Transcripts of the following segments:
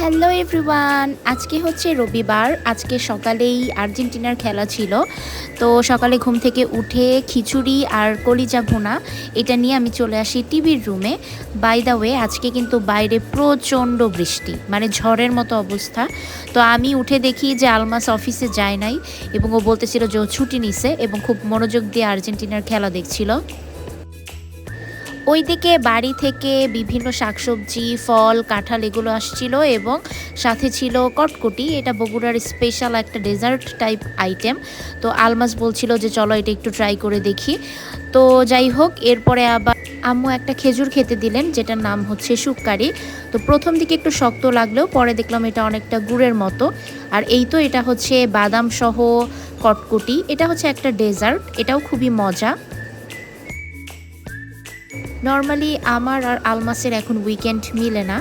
Hello everyone, আজকে হচ্ছে রবিবার। আজকে সকালেই আর্জেন্টিনার খেলা ছিল। তো সকালে ঘুম থেকে উঠে খিচুড়ি আর কলিজা ভুনা এটা নিয়ে আমি চলে আসি টিভির রুমে। বাই দ্য ওয়ে, আজকে কিন্তু বাইরে প্রচণ্ড বৃষ্টি, মানে ঝড়ের মতো অবস্থা। তো আমি উঠে দেখি যে আলমাস অফিসে যায় নাই এবং ও বলতেছিল যে ও ছুটি নিছে এবং খুব মনোযোগ দিয়ে আর্জেন্টিনার খেলা দেখছিল। ওইদিকে বাড়ি থেকে বিভিন্ন শাকসবজি, ফল, কাঁঠাল এগুলো আসছিল এবং সাথে ছিল কটকটি। এটা বগুড়ার স্পেশাল একটা ডেজার্ট টাইপ আইটেম। তো আলমাস বলছিল যে চলো এটা একটু ট্রাই করে দেখি। তো যাই হোক, এরপরে আবার আম্মু একটা খেজুর খেতে দিলেন, যেটার নাম হচ্ছে শুক্কারি। তো প্রথম দিকে একটু শক্ত লাগলেও পরে দেখলাম এটা অনেকটা গুড়ের মতো। আর এই তো এটা হচ্ছে বাদাম সহ কটকটি। এটা হচ্ছে একটা ডেজার্ট, এটাও খুবই মজা। নর্মালি আমার আর আলমাসের এখন উইকেন্ড মিলে না।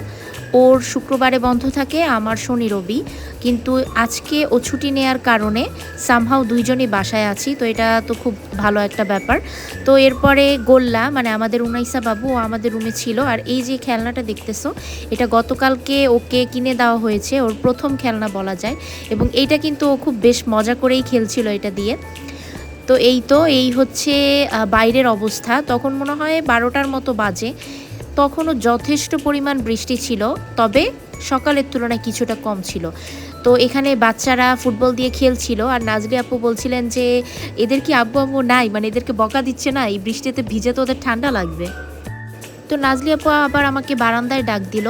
ওর শুক্রবারে বন্ধ থাকে, আমার শনি রবি। কিন্তু আজকে ও ছুটি নেয়ার কারণে সামহাও দুইজনই বাসায় আছি, তো এটা তো খুব ভালো একটা ব্যাপার। তো এরপরে গোল্লা, মানে আমাদের উনাইসা বাবু, ও আমাদের রুমে ছিল। আর এই যে খেলনাটা দেখতেছো, এটা গতকালকে ওকে কিনে দেওয়া হয়েছে, ওর প্রথম খেলনা বলা যায়। এবং এইটা কিন্তু ও খুব বেশ মজা করেই খেলছিল এটা দিয়ে। তো এই হচ্ছে বাইরের অবস্থা। তখন মনে হয় 12টার মতো বাজে। তখনও যথেষ্ট পরিমাণ বৃষ্টি ছিল, তবে সকালের তুলনায় কিছুটা কম ছিল। তো এখানে বাচ্চারা ফুটবল দিয়ে খেলছিল আর নাজরি আপু বলছিলেন যে এদের কি আব্বু আম্মু নাই, মানে এদেরকে বকা দিচ্ছে না, এই বৃষ্টিতে ভিজে তো ওদের ঠান্ডা লাগবে। তো নাজলি আপু আবার আমাকে বারান্দায় ডাক দিল,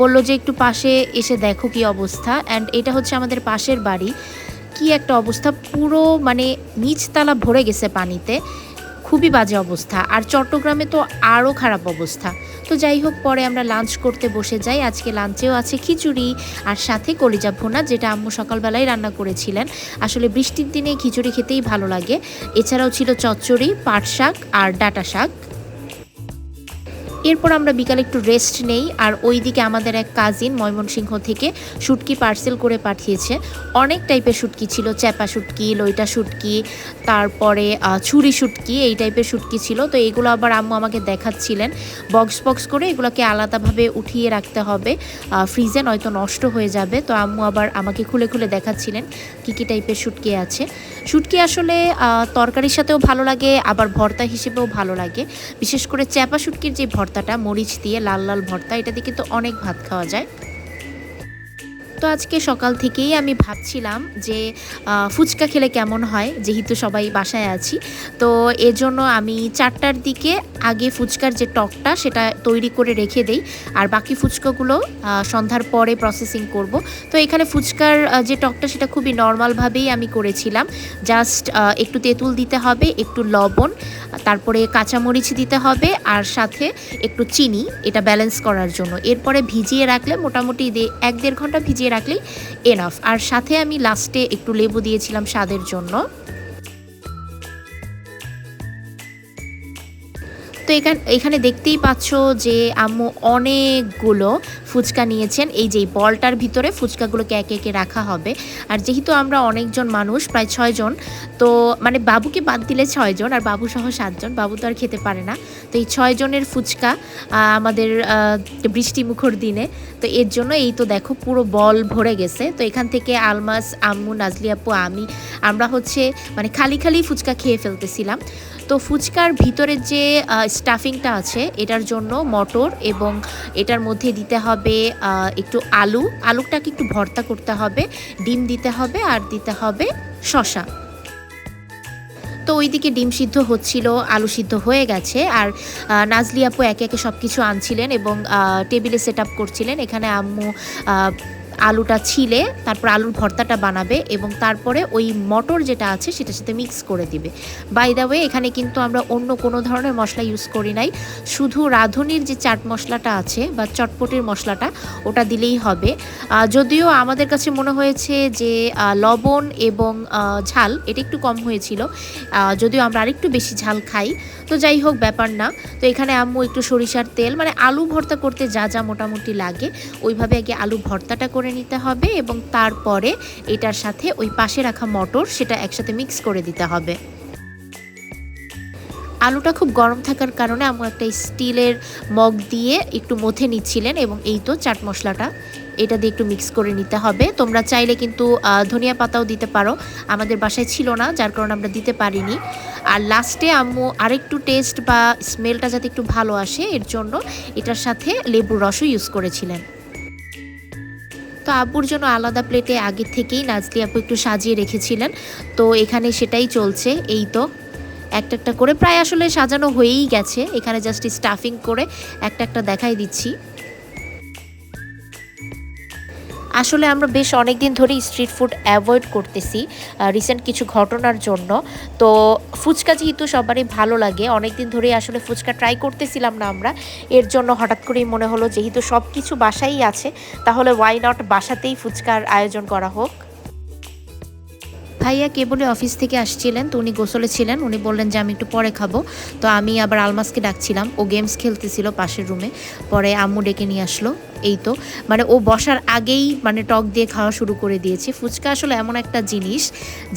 বলল যে একটু পাশে এসে দেখো কি অবস্থা। অ্যান্ড এটা হচ্ছে আমাদের পাশের বাড়ি। কি একটা অবস্থা, পুরো মানে নিচতলা ভরে গেছে পানিতে। খুবই বাজে অবস্থা। আর চট্টগ্রামে তো আরও খারাপ অবস্থা। তো যাই হোক, পরে আমরা লাঞ্চ করতে বসে যাই। আজকে লাঞ্চেও আছে খিচুড়ি আর সাথে কলিজা ভুনা, যেটা আম্মু সকালবেলায় রান্না করেছিলেন। আসলে বৃষ্টির দিনে খিচুড়ি খেতেই ভালো লাগে। এছাড়াও ছিল চচ্চড়ি, পাট শাক আর ডাঁটা শাক। এরপর আমরা বিকালে একটু রেস্ট নেই। আর ওইদিকে আমাদের এক কাজিন ময়মনসিংহ থেকে শুটকি পার্সেল করে পাঠিয়েছে। অনেক টাইপের শুটকি ছিল, চ্যাপা শুটকি, লইটা শুটকি, তারপরে ছুরি শুটকি, এই টাইপের শুটকি ছিল। তো এগুলো আবার আম্মু আমাকে দেখাচ্ছিলেন। বক্স বক্স করে এগুলোকে আলাদাভাবে উঠিয়ে রাখতে হবে ফ্রিজে, নয়তো নষ্ট হয়ে যাবে। তো আম্মু আবার আমাকে খুলে খুলে দেখাচ্ছিলেন কী কী টাইপের শুটকি আছে। শুটকি আসলে তরকারির সাথেও ভালো লাগে, আবার ভর্তা হিসেবেও ভালো লাগে। বিশেষ করে চ্যাপা শুটকির যে ভর্তাটা, মরিচ দিয়ে লাল লাল ভর্তা, এটা দিয়ে কিন্তু অনেক ভাত খাওয়া যায়। তো আজকে সকাল থেকেই আমি ভাবছিলাম যে ফুচকা খেলে কেমন হয়, যেহেতু সবাই বাসায় আছি। তো এজন্য আমি 4টার দিকে আগে ফুচকার যে টকটা সেটা তৈরি করে রেখে দেই, আর বাকি ফুচকাগুলো সন্ধ্যার পরে প্রসেসিং করব। তো এখানে ফুচকার যে টকটা সেটা খুবই নর্মালভাবেই আমি করেছিলাম। জাস্ট একটু তেঁতুল দিতে হবে, একটু লবণ, তারপরে কাঁচামরিচ দিতে হবে, আর সাথে একটু চিনি, এটা ব্যালেন্স করার জন্য। এরপরে ভিজিয়ে রাখলে মোটামুটি 1-1.5 ঘন্টা ভিজিয়ে রাখলেই এনাফ। আর সাথে আমি লাস্টে একটু লেবু দিয়েছিলাম স্বাদের জন্য। তো এখানে দেখতেই পাচ্ছ যে আম্মু অনেকগুলো ফুচকা নিয়েছেন। এই যে বলটার ভিতরে ফুচকাগুলোকে একে একে রাখা হবে। আর যেহেতু আমরা অনেকজন মানুষ, প্রায় 6 জন, তো মানে বাবুকে বাদ দিলে 6 জন, আর বাবু সহ 7 জন, বাবু তো আর খেতে পারে না। তো এই 6 জনের ফুচকা আমাদের বৃষ্টিমুখর দিনে। তো এর জন্য এই তো দেখো পুরো বল ভরে গেছে। তো এখান থেকে আলমাস, আম্মু, নাজলি আপু, আমরা হচ্ছে মানে খালি খালি ফুচকা খেয়ে ফেলতেছিলাম। তো ফুচকার ভিতরে যে স্টাফিংটা আছে, এটার জন্য মটর এবং এটার মধ্যে দিতে হবে একটু আলুটাকে একটু ভর্তা করতে হবে, ডিম দিতে হবে, আর দিতে হবে শসা। তো ওইদিকে ডিম সিদ্ধ হচ্ছিল, আলু সিদ্ধ হয়ে গেছে। আর নাজলি আপু একে একে সব কিছু আনছিলেন এবং টেবিলে সেট আপ করছিলেন। এখানে আম্মু আলুটা ছিলে, তারপর আলুর ভর্তাটা বানাবে এবং তারপরে ওই মটর যেটা আছে সেটার সাথে মিক্স করে দিবে। বাই দ্য ওয়ে, এখানে কিন্তু আমরা অন্য কোনো ধরনের মশলা ইউজ করি নাই, শুধু রাঁধুনির যে চাট মশলাটা আছে বা চটপটির মশলাটা, ওটা দিলেই হবে। যদিও আমাদের কাছে মনে হয়েছে যে লবণ এবং ঝাল এটা একটু কম হয়েছিল, যদিও আমরা আরেকটু বেশি ঝাল খাই। তো যাই হোক, ব্যাপার না। তো এখানে আম্মু একটু সরিষার তেল, মানে আলু ভর্তা করতে যা যা মোটামুটি লাগে ওইভাবে আগে আলু ভর্তাটা করে নিতে হবে এবং তারপরে এটার সাথে ওই পাশে রাখা মটর সেটা একসাথে মিক্স করে দিতে হবে। আলুটা খুব গরম থাকার কারণে আম্মু একটা স্টিলের মগ দিয়ে একটু মথে নিচ্ছিলেন এবং এই তো চাট মশলাটা এটা দিয়ে একটু মিক্স করে নিতে হবে। তোমরা চাইলে কিন্তু ধনিয়া পাতাও দিতে পারো, আমাদের বাসায় ছিল না যার কারণে আমরা দিতে পারিনি। আর লাস্টে আম্মু আরেকটু টেস্ট বা স্মেলটা যাতে একটু ভালো আসে এর জন্য এটার সাথে লেবুর রসও ইউজ করেছিলেন। তো আব্বুর জন্য আলাদা প্লেটে আগে থেকেই নাজলি আপু একটু সাজিয়ে রেখেছিলেন, তো এখানে সেটাই চলছে। এই তো একটা একটা করে প্রায় আসলে সাজানো হয়েই গেছে, এখানে জাস্ট স্টাফিং করে একটা একটা দেখাই দিচ্ছি। আসলে আমরা বেশ অনেক দিন ধরেই স্ট্রিট ফুড অ্যাভয়েড করতেছি রিসেন্ট কিছু ঘটনার জন্য। তো ফুচকা যেহেতু সবারই ভালো লাগে, অনেক দিন ধরেই আসলে ফুচকা ট্রাই করতেছিলাম না আমরা, এর জন্য হঠাৎ করেই মনে হলো যেহেতু সব কিছু বাসায়ই আছে তাহলে ওয়াই নট বাসাতেই ফুচকার আয়োজন করা হোক। ভাইয়া কেবলই অফিস থেকে আসছিলেন, তো উনি গোসলে ছিলেন, উনি বললেন যে আমি একটু পরে খাবো। তো আমি আবার আলমাসকে ডাকছিলাম, ও গেমস খেলতেছিল পাশের রুমে, পরে আম্মু ডেকে নিয়ে আসলো। এই তো মানে ও বসার আগেই মানে টক দিয়ে খাওয়া শুরু করে দিয়েছে। ফুচকা আসলে এমন একটা জিনিস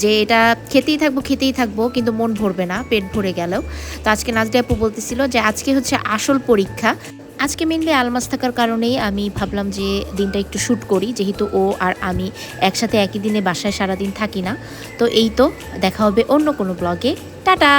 যে এটা খেতেই থাকবো কিন্তু মন ভরবে না পেট ভরে গেলেও। তো আজকে নাজরি আপু বলতেছিল যে আজকে হচ্ছে আসল পরীক্ষা। আজকে মেনলি আলমাস থাকার কারণেই আমি ভাবলাম যে দিনটা একটু শ্যুট করি, যেহেতু ও আর আমি একসাথে একই দিনে বাসায় সারাদিন থাকি না। তো এই তো দেখা হবে অন্য কোনো ব্লগে। টাটা।